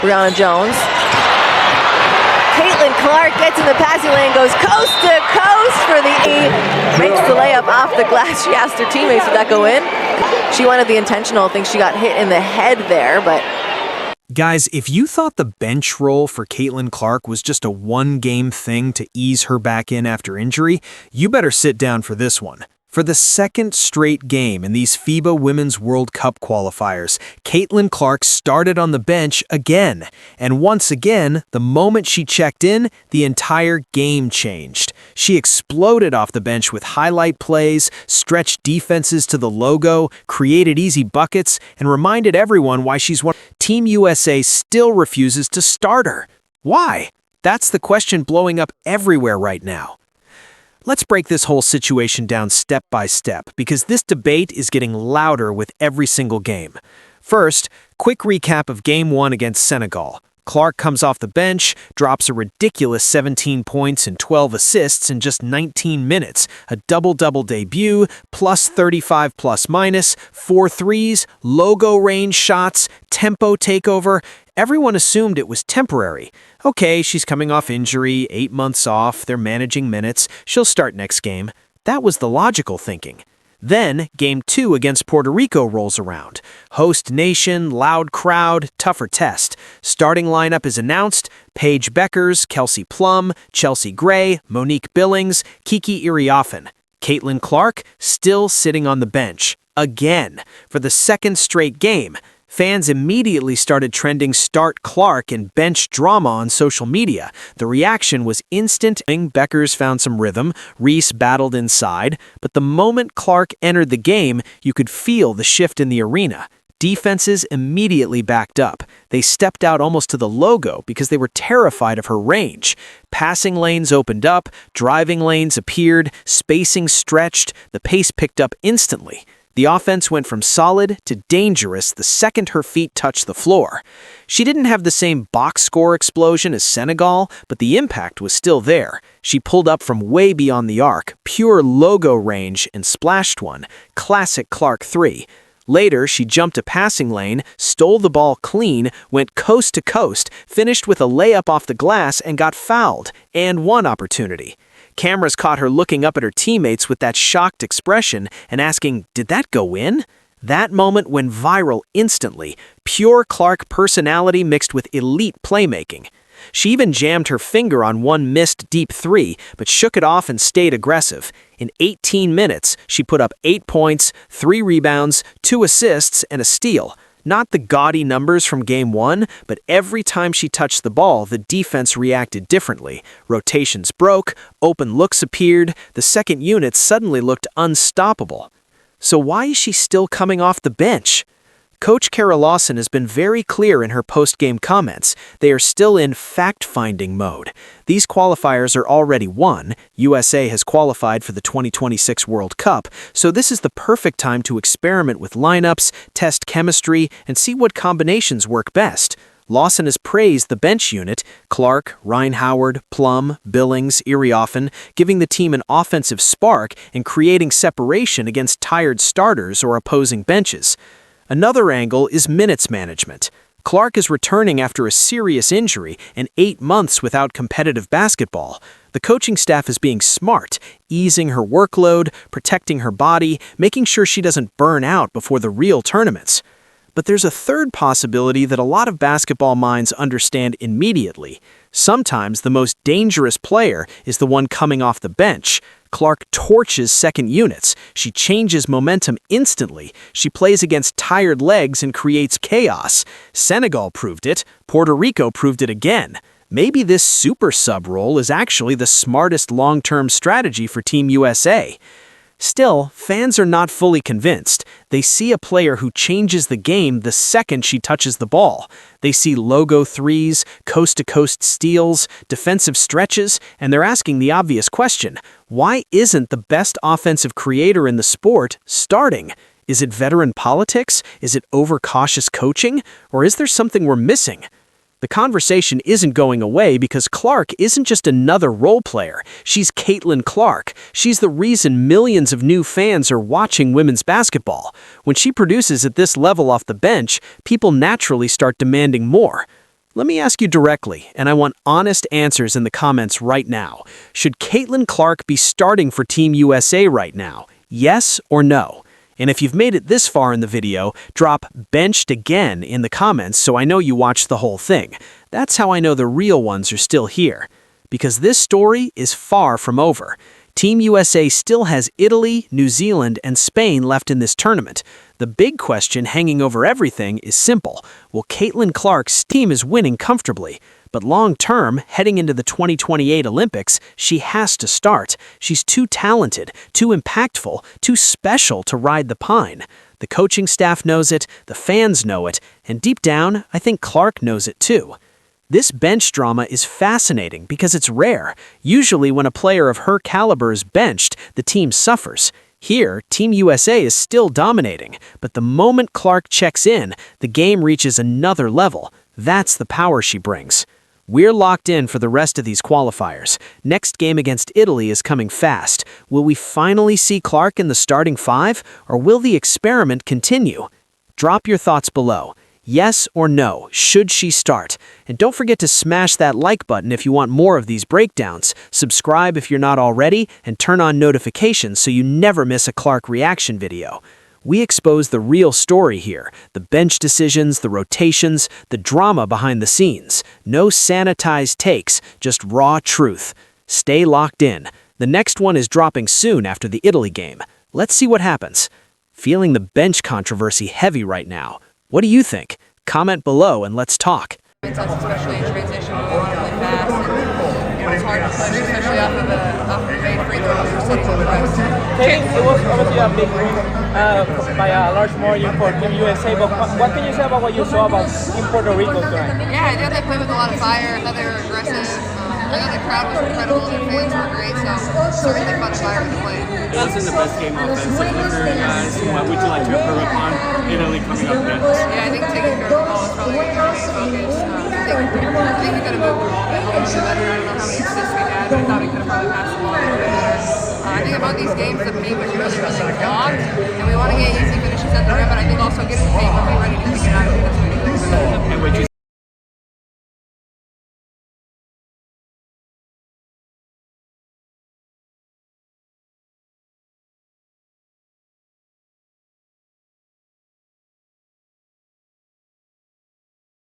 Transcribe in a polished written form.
Brianna Jones. Caitlin Clark gets in the passing lane, goes coast to coast for the E. Makes the layup off the glass. She asked her teammates, did that go in? She wanted the intentional. I think she got hit in the head there, but... Guys, if you thought the bench role for Caitlin Clark was just a one-game thing to ease her back in after injury, you better sit down for this one. For the second straight game in these FIBA Women's World Cup qualifiers, Caitlin Clark started on the bench again. And once again, the moment she checked in, the entire game changed. She exploded off the bench with highlight plays, stretched defenses to the logo, created easy buckets, and reminded everyone why she's one. Team USA still refuses to start her. Why? That's the question blowing up everywhere right now. Let's break this whole situation down step by step, because this debate is getting louder with every single game. First, quick recap of Game 1 against Senegal. Clark comes off the bench, drops a ridiculous 17 points and 12 assists in just 19 minutes, a double-double debut, plus 35 plus-minus, 4 threes, logo range shots, tempo takeover. Everyone assumed it was temporary. Okay, she's coming off injury, 8 months off, they're managing minutes, she'll start next game. That was the logical thinking. Then, Game 2 against Puerto Rico rolls around. Host nation, loud crowd, tougher test. Starting lineup is announced: Paige Beckers, Kelsey Plum, Chelsea Gray, Monique Billings, Kiki Iriafen. Caitlin Clark still sitting on the bench. Again, for the second straight game. Fans immediately started trending "Start Clark" and bench drama on social media. The reaction was instant. Beckers found some rhythm, Reese battled inside, but the moment Clark entered the game, you could feel the shift in the arena. Defenses immediately backed up. They stepped out almost to the logo because they were terrified of her range. Passing lanes opened up, driving lanes appeared, spacing stretched, the pace picked up instantly. The offense went from solid to dangerous the second her feet touched the floor. She didn't have the same box score explosion as Senegal, but the impact was still there. She pulled up from way beyond the arc, pure logo range, and splashed one. Classic Clark 3. Later, she jumped a passing lane, stole the ball clean, went coast to coast, finished with a layup off the glass, and got fouled, and one opportunity. Cameras caught her looking up at her teammates with that shocked expression and asking, "Did that go in?" That moment went viral instantly, pure Clark personality mixed with elite playmaking. She even jammed her finger on one missed deep three, but shook it off and stayed aggressive. In 18 minutes, she put up 8 points, 3 rebounds, 2 assists, and a steal. Not the gaudy numbers from Game 1, but every time she touched the ball, the defense reacted differently. Rotations broke, open looks appeared, the second unit suddenly looked unstoppable. So why is she still coming off the bench? Coach Kara Lawson has been very clear in her post-game comments. They are still in fact-finding mode. These qualifiers are already won. USA has qualified for the 2026 World Cup, so this is the perfect time to experiment with lineups, test chemistry, and see what combinations work best. Lawson has praised the bench unit, Clark, Reinhoward, Plum, Billings, Iriafen, giving the team an offensive spark and creating separation against tired starters or opposing benches. Another angle is minutes management. Clark is returning after a serious injury and 8 months without competitive basketball. The coaching staff is being smart, easing her workload, protecting her body, making sure she doesn't burn out before the real tournaments. But there's a third possibility that a lot of basketball minds understand immediately. Sometimes the most dangerous player is the one coming off the bench. Clark torches second units. She changes momentum instantly. She plays against tired legs and creates chaos. Senegal proved it. Puerto Rico proved it again. Maybe this super sub role is actually the smartest long-term strategy for Team USA. Still, fans are not fully convinced. They see a player who changes the game the second she touches the ball. They see logo threes, coast-to-coast steals, defensive stretches, and they're asking the obvious question: why isn't the best offensive creator in the sport starting? Is it veteran politics? Is it overcautious coaching? Or is there something we're missing? The conversation isn't going away because Clark isn't just another role player. She's Caitlin Clark. She's the reason millions of new fans are watching women's basketball. When she produces at this level off the bench, people naturally start demanding more. Let me ask you directly, and I want honest answers in the comments right now. Should Caitlin Clark be starting for Team USA right now? Yes or no? And if you've made it this far in the video, drop benched again in the comments so I know you watched the whole thing. That's how I know the real ones are still here. Because this story is far from over. Team USA still has Italy, New Zealand, and Spain left in this tournament. The big question hanging over everything is simple. Well, Caitlin Clark's team is winning comfortably. But long-term, heading into the 2028 Olympics, she has to start. She's too talented, too impactful, too special to ride the pine. The coaching staff knows it, the fans know it, and deep down, I think Clark knows it too. This bench drama is fascinating because it's rare. Usually when a player of her caliber is benched, the team suffers. Here, Team USA is still dominating, but the moment Clark checks in, the game reaches another level. That's the power she brings. We're locked in for the rest of these qualifiers. Next game against Italy is coming fast. Will we finally see Clark in the starting five, or will the experiment continue? Drop your thoughts below. Yes or no, should she start? And don't forget to smash that like button if you want more of these breakdowns. Subscribe if you're not already, and turn on notifications so you never miss a Clark reaction video. We expose the real story here, the bench decisions, the rotations, the drama behind the scenes. No sanitized takes, just raw truth. Stay locked in. The next one is dropping soon after the Italy game. Let's see what happens. Feeling the bench controversy heavy right now. What do you think? Comment below and let's talk. It's us, especially in transition, we want really fast, and it's hard to push, especially off of a made free throw if you're sitting on the press. It was obviously a big win by a large margin for Team USA, but what can you say about what you saw about in Puerto Rico tonight? Yeah, I thought they played with a lot of fire. I thought they were aggressive. I thought the crowd was incredible. Their fans were great, so certainly fun environment to play. That's in the best game offensively for you guys. What would you like to improve upon Italy coming up next? Yeah, I think taking care of the ball is probably going to be the main focus. I think we could have moved the ball a little bit better. I don't know how many assists we had, but I thought we could have probably passed the ball a little bit better. I think about these games, the paint was really, really clogged, and we want to get easy finishes at the rim, but I think also getting the paint when we're ready to kick it out. I think that's what we do. And would you